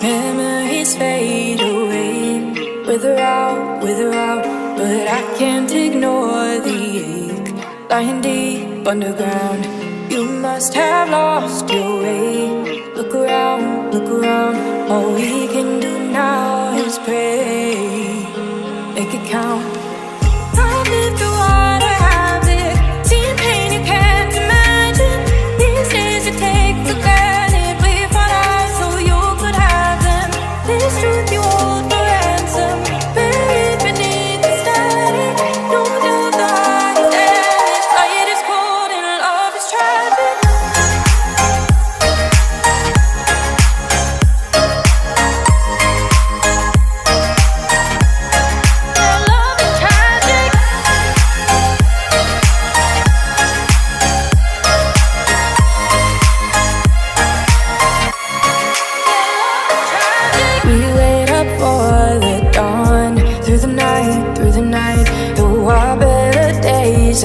Memories fade away, wither out, but I can't ignore the ache. Lying deep underground, you must have lost your way. Look around, all we can do now is pray. Make it count. I've lived through water, I've lived, seen pain you can't imagine. These days you take for granted, we fought out so you could have them. This truth you hold for ransom, buried beneath the static. No doubt the heart is damaged, light is cold and love is tragic.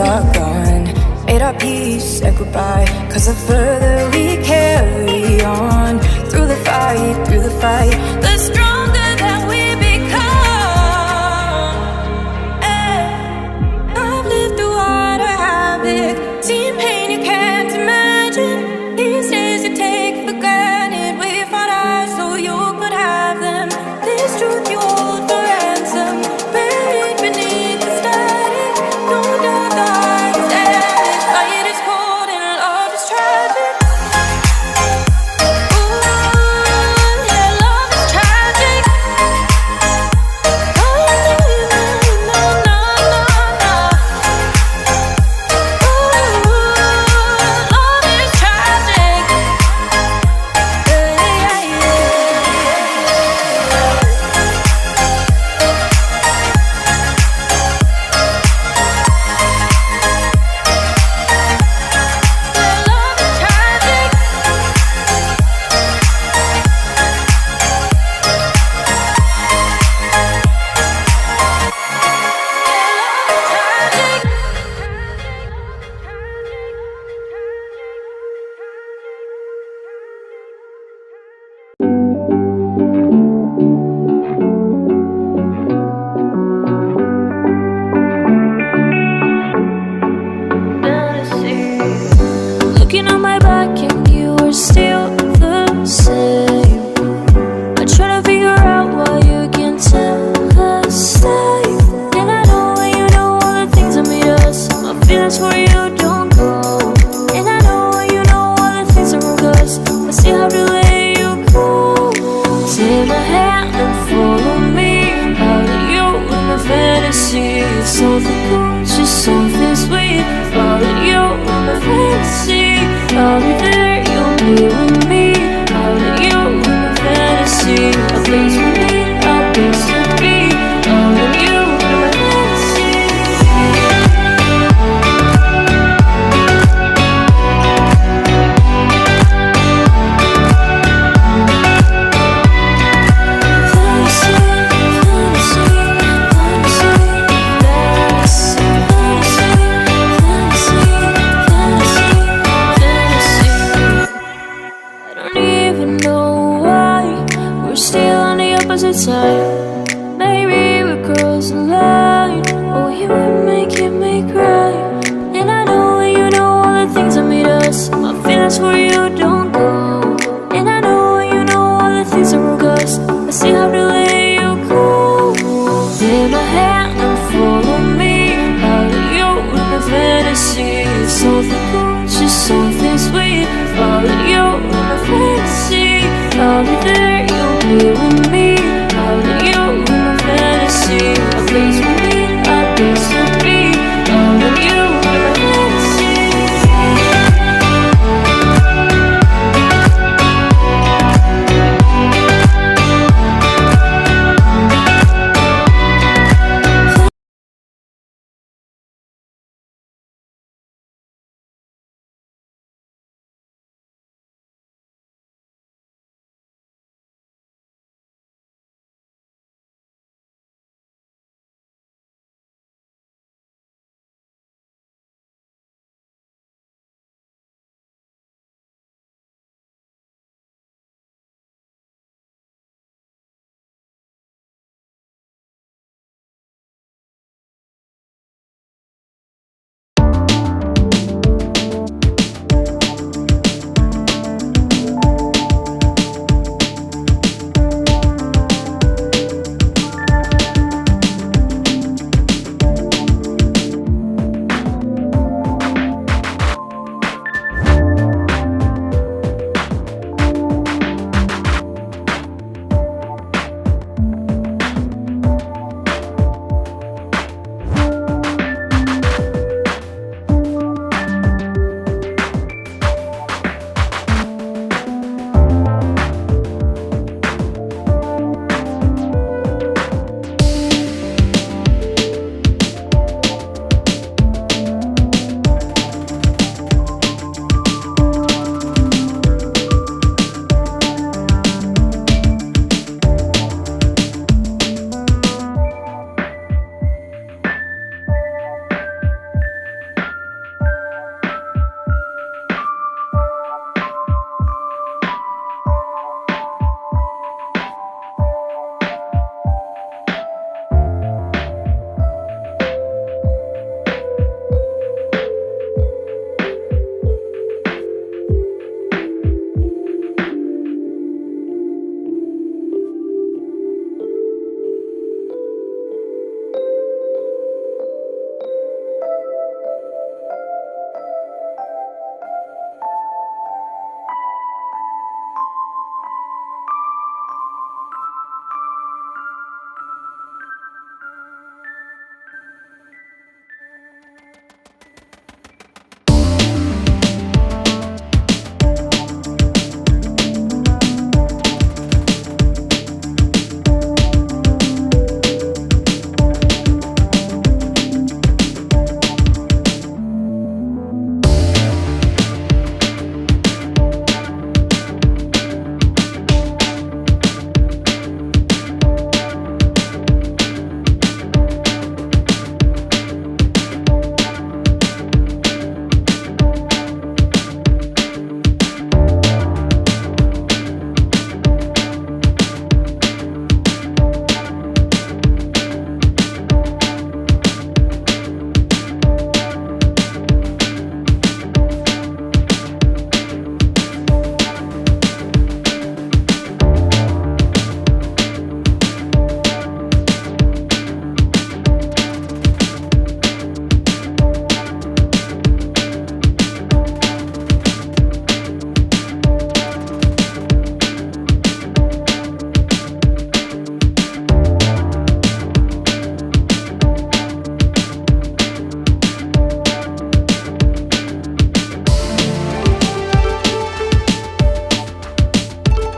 Are gone, made our peace, said goodbye. Cause the further we carry on, through the fight, the stronger that we become. I've lived through water, havoc, seen pain you can't imagine. These days you take for granted, we fought hard so you could have them. This truth you hold for ransom, buried beneath the static. No doubt the heart is damaged, light is cold and love is tragic. Ooh, yeah, love is tragic. Oh, no, no. Ooh, love is tragic. Looking on my back and you are still the same. I try to figure out why you can't tell the same. And I know when you know all the things that made us, my feelings for you don't go. And I know when you know all the things that wrong us, I still have to let you go. Take my hand and follow me out of you in my fantasy. It's something cool, just something sweet. Follow you in my fantasy. I'll be there, you'll be with me. Out of you in my fantasy. A place for me, a place to be. Out of you in my fantasy. Side. Maybe we're crossing line. Oh, you were making me cry. And I know when you know all the things that made us, my feelings for you don't